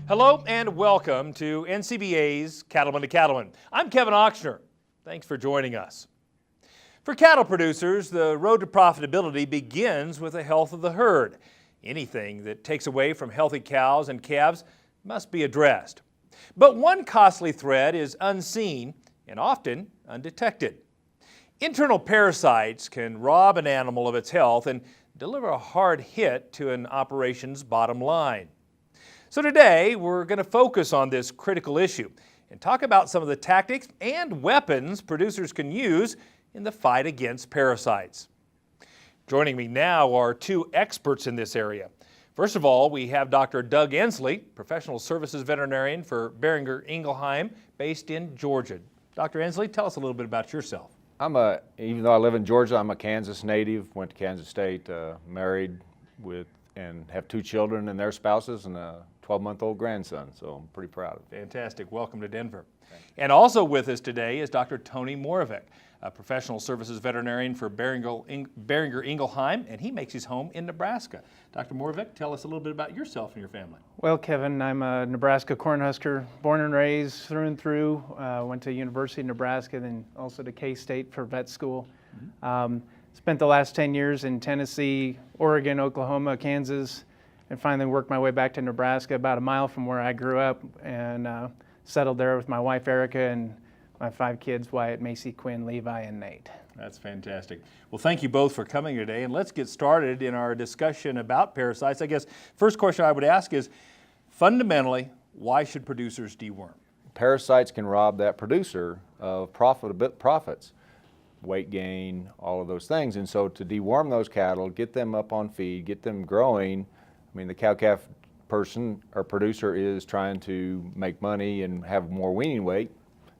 Hello and welcome to NCBA's Cattlemen to Cattlemen. I'm Kevin Ochsner. Thanks for joining us. For cattle producers, the road to profitability begins with the health of the herd. Anything that takes away from healthy cows and calves must be addressed. But one costly thread is unseen and often undetected. Internal parasites can rob an animal of its health and deliver a hard hit to an operation's bottom line. So today, we're going to focus on this critical issue and talk about some of the tactics and weapons producers can use in the fight against parasites. Joining me now are two experts in this area. First of all, we have Dr. Doug Ensley, professional services veterinarian for Boehringer Ingelheim, based in Georgia. Dr. Ensley, tell us a little bit about yourself. Even though I live in Georgia, I'm a Kansas native, went to Kansas State, married and have two children and their spouses and a 12-month-old grandson, so I'm pretty proud of it. Fantastic. Welcome to Denver. And also with us today is Dr. Tony Moravec, a professional services veterinarian for Boehringer Ingelheim, and he makes his home in Nebraska. Dr. Moravec, tell us a little bit about yourself and your family. Well, Kevin, I'm a Nebraska Cornhusker, born and raised through and through. Went to University of Nebraska, then also to K-State for vet school. Spent the last 10 years in Tennessee, Oregon, Oklahoma, Kansas, and finally worked my way back to Nebraska, about a mile from where I grew up, and settled there with my wife Erica and my 5 kids, Wyatt, Macy, Quinn, Levi, and Nate. That's fantastic. Well, thank you both for coming today, and let's get started in our discussion about parasites. I guess first question I would ask is, fundamentally, why should producers deworm? Parasites can rob that producer of profits, weight gain, all of those things, and so to deworm those cattle, get them up on feed, get them growing. I mean, the cow-calf person or producer is trying to make money and have more weaning weight,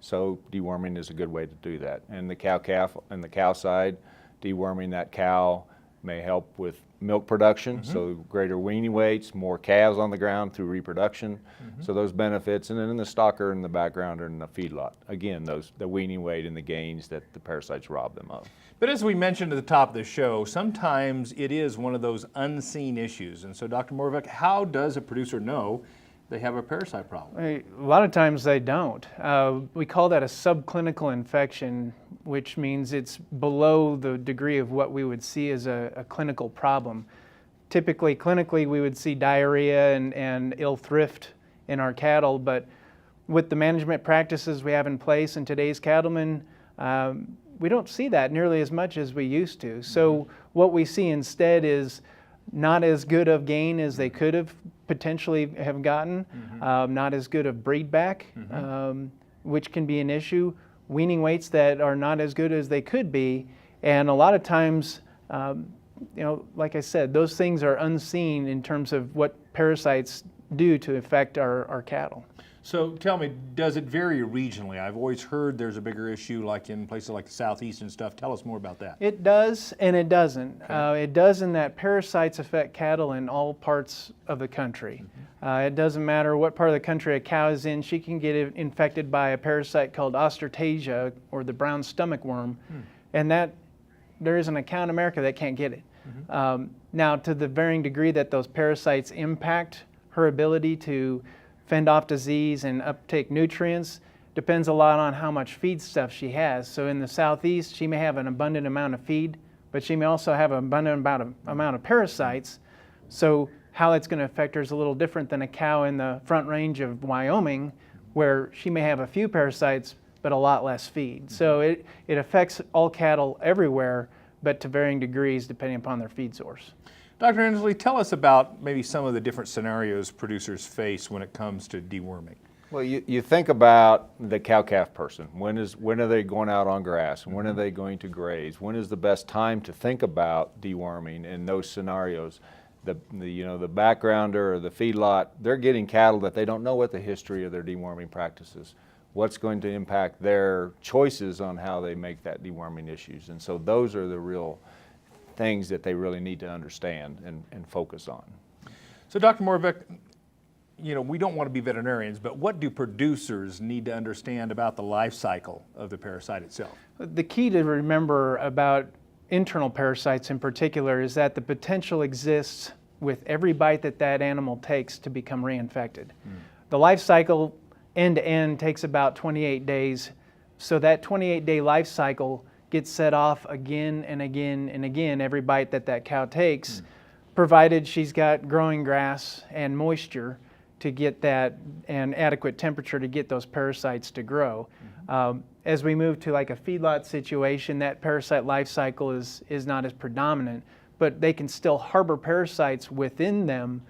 so deworming is a good way to do that. And the cow-calf on the cow side, deworming that cow may help with milk production, so greater weaning weights, more calves on the ground through reproduction, so those benefits. And then in the stocker in the background or in the feedlot, again, the weaning weight and the gains that the parasites rob them of. But as we mentioned at the top of the show, sometimes it is one of those unseen issues. And so, Dr. Moravec, how does a producer know they have a parasite problem? A lot of times they don't. We call that a subclinical infection, which means it's below the degree of what we would see as a clinical problem. Typically, clinically, we would see diarrhea and ill thrift in our cattle, but with the management practices we have in place in today's cattlemen, we don't see that nearly as much as we used to. So what we see instead is not as good of gain as they could have potentially have gotten, not as good of breed back, which can be an issue, weaning weights that are not as good as they could be, and a lot of times, like I said, those things are unseen in terms of what parasites do to affect our cattle. So tell me, does it vary regionally? I've always heard there's a bigger issue like in places like the Southeast and stuff. Tell us more about that. It does and it doesn't. Okay. It does in that parasites affect cattle in all parts of the country. It doesn't matter what part of the country a cow is in, she can get infected by a parasite called Ostertasia or the brown stomach worm, and that there isn't a cow in America that can't get it. Now, to the varying degree that those parasites impact her ability to fend off disease and uptake nutrients depends a lot on how much feed stuff she has. So in the Southeast, she may have an abundant amount of feed, but she may also have an abundant amount of parasites. So how that's going to affect her is a little different than a cow in the Front Range of Wyoming, where she may have a few parasites but a lot less feed. So it affects all cattle everywhere, but to varying degrees depending upon their feed source. Dr. Ensley, tell us about maybe some of the different scenarios producers face when it comes to deworming. Well, you think about the cow-calf person. When are they going out on grass? When are they going to graze? When is the best time to think about deworming in those scenarios? The backgrounder or the feedlot, they're getting cattle that they don't know what the history of their deworming practices. What's going to impact their choices on how they make that deworming issues. And so those are the real things that they really need to understand and focus on. So Dr. Moravec, we don't want to be veterinarians, but what do producers need to understand about the life cycle of the parasite itself? The key to remember about internal parasites in particular is that the potential exists with every bite that animal takes to become reinfected. the life cycle end to end takes about 28 days. So that 28-day life cycle gets set off again and again and again every bite that cow takes, provided she's got growing grass and moisture to get that, and adequate temperature to get those parasites to grow. As we move to like a feedlot situation, that parasite life cycle is not as predominant, but they can still harbor parasites within them,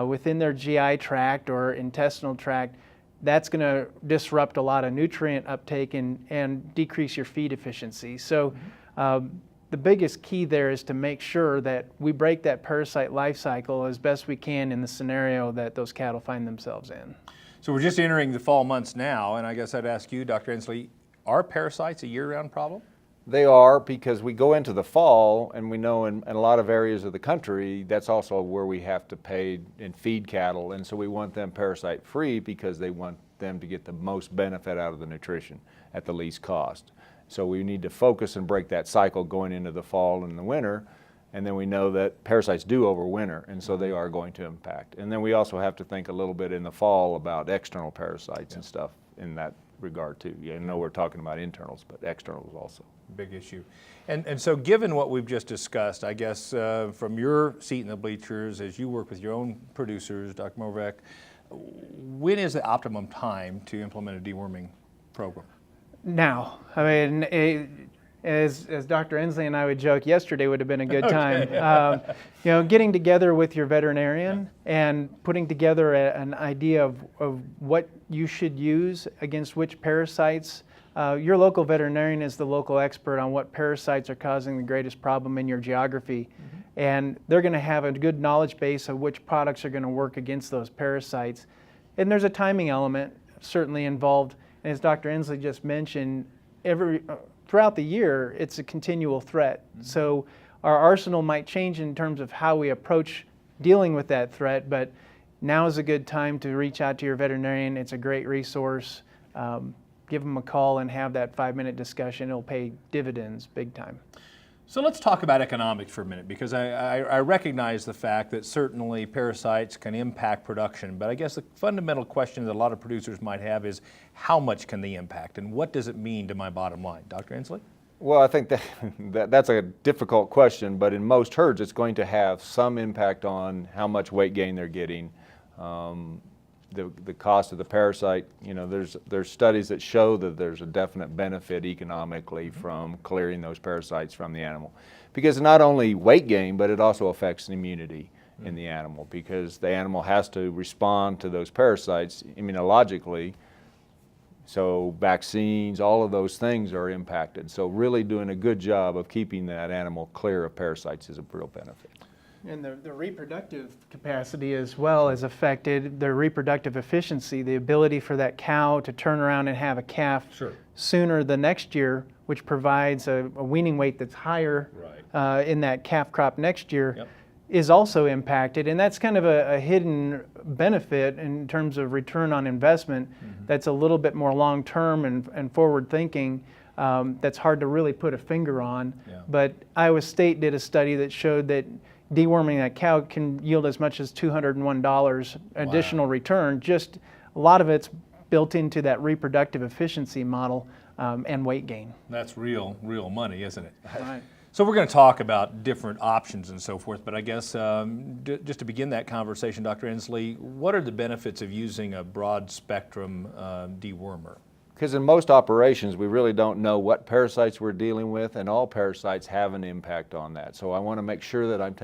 within their GI tract or intestinal tract. That's going to disrupt a lot of nutrient uptake and decrease your feed efficiency. So the biggest key there is to make sure that we break that parasite life cycle as best we can in the scenario that those cattle find themselves in. So we're just entering the fall months now, and I guess I'd ask you, Dr. Inslee, are parasites a year-round problem? They are, because we go into the fall, and we know in a lot of areas of the country, that's also where we have to pay and feed cattle, and so we want them parasite-free because they want them to get the most benefit out of the nutrition at the least cost. So we need to focus and break that cycle going into the fall and the winter, and then we know that parasites do overwinter, and so they are going to impact. And then we also have to think a little bit in the fall about external parasites and stuff in that regard too. I know we're talking about internals, but externals also. Big issue. And so given what we've just discussed, I guess from your seat in the bleachers, as you work with your own producers, Dr. Morvek, when is the optimum time to implement a deworming program? Now, I mean, as Dr. Inslee and I would joke, yesterday would have been a good time. You know, getting together with your veterinarian and putting together an idea of what you should use against which parasites. Your local veterinarian is the local expert on what parasites are causing the greatest problem in your geography. And they're going to have a good knowledge base of which products are going to work against those parasites. And there's a timing element certainly involved. And as Dr. Inslee just mentioned, throughout the year, it's a continual threat. So our arsenal might change in terms of how we approach dealing with that threat, but now is a good time to reach out to your veterinarian. It's a great resource. Give them a call and have that 5-minute discussion. It'll pay dividends big time. So let's talk about economics for a minute, because I recognize the fact that certainly parasites can impact production, but I guess the fundamental question that a lot of producers might have is how much can they impact, and what does it mean to my bottom line? Dr. Inslee? Well, I think that's a difficult question, but in most herds it's going to have some impact on how much weight gain they're getting. The cost of the parasite, you know, there's studies that show that there's a definite benefit economically from clearing those parasites from the animal. Because not only weight gain, but it also affects immunity in the animal, because the animal has to respond to those parasites immunologically. So vaccines, all of those things are impacted. So really doing a good job of keeping that animal clear of parasites is a real benefit. And the reproductive capacity as well is affected, their reproductive efficiency, the ability for that cow to turn around and have a calf sooner the next year, which provides a weaning weight that's higher in that calf crop next year, is also impacted. And that's kind of a hidden benefit in terms of return on investment that's a little bit more long-term and forward-thinking. That's hard to really put a finger on. But Iowa State did a study that showed that deworming that cow can yield as much as $201 additional return. Just a lot of it's built into that reproductive efficiency model and weight gain. That's real money, isn't it? Right. So we're going to talk about different options and so forth, but I guess just to begin that conversation, Dr. Inslee, what are the benefits of using a broad spectrum dewormer? Because in most operations, we really don't know what parasites we're dealing with, and all parasites have an impact on that. So I want to make sure that I'm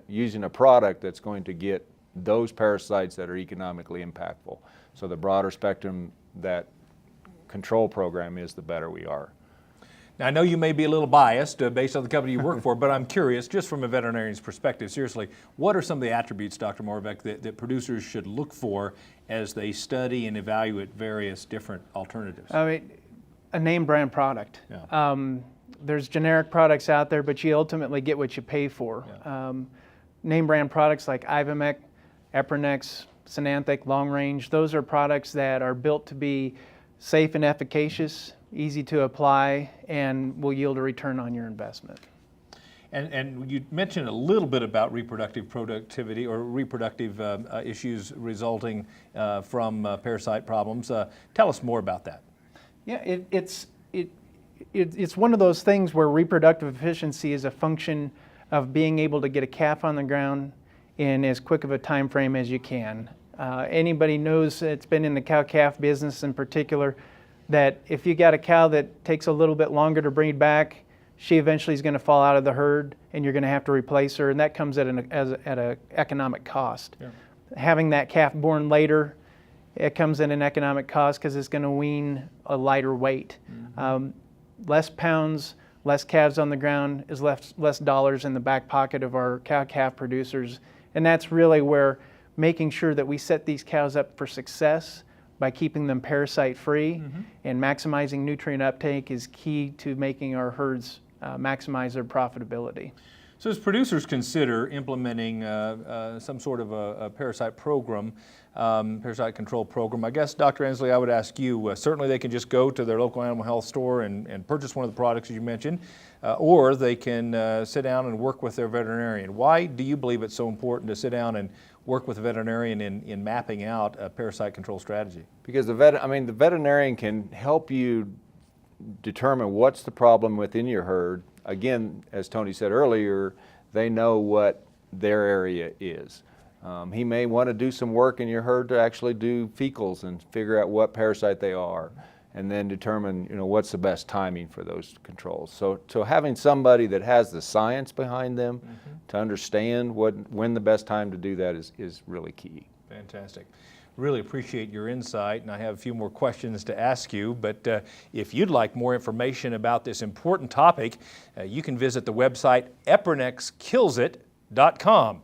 using a product that's going to get those parasites that are economically impactful. So the broader spectrum that control program is, the better we are. Now, I know you may be a little biased based on the company you work for, but I'm curious, just from a veterinarian's perspective, seriously, what are some of the attributes, Dr. Morvek, that producers should look for as they study and evaluate various different alternatives? I mean, a name brand product. There's generic products out there, but you ultimately get what you pay for. Name brand products like Ivomec, Epronex, Synanthic, Long Range, those are products that are built to be safe and efficacious, easy to apply, and will yield a return on your investment. And you mentioned a little bit about reproductive productivity or reproductive issues resulting from parasite problems. Tell us more about that. Yeah, it's one of those things where reproductive efficiency is a function of being able to get a calf on the ground in as quick of a time frame as you can. Anybody knows that's been in the cow-calf business in particular that if you got a cow that takes a little bit longer to breed back, she eventually is going to fall out of the herd and you're going to have to replace her, and that comes at an economic cost. Yeah. Having that calf born later, it comes at an economic cost because it's going to wean a lighter weight. Mm-hmm. Less pounds, less calves on the ground is less dollars in the back pocket of our cow-calf producers, and that's really where making sure that we set these cows up for success by keeping them parasite-free mm-hmm. and maximizing nutrient uptake is key to making our herds maximize their profitability. So as producers consider implementing some sort of a parasite program, parasite control program, I guess, Dr. Ensley, I would ask you, certainly they can just go to their local animal health store and purchase one of the products as you mentioned, or they can sit down and work with their veterinarian. Why do you believe it's so important to sit down and work with a veterinarian in mapping out a parasite control strategy? Because the veterinarian can help you determine what's the problem within your herd. Again, as Tony said earlier, they know what their area is. He may want to do some work in your herd to actually do fecals and figure out what parasite they are, and then determine what's the best timing for those controls. So having somebody that has the science behind them mm-hmm. to understand when the best time to do that is really key. Fantastic. Really appreciate your insight, and I have a few more questions to ask you, but if you'd like more information about this important topic, you can visit the website epronexkillsit.com.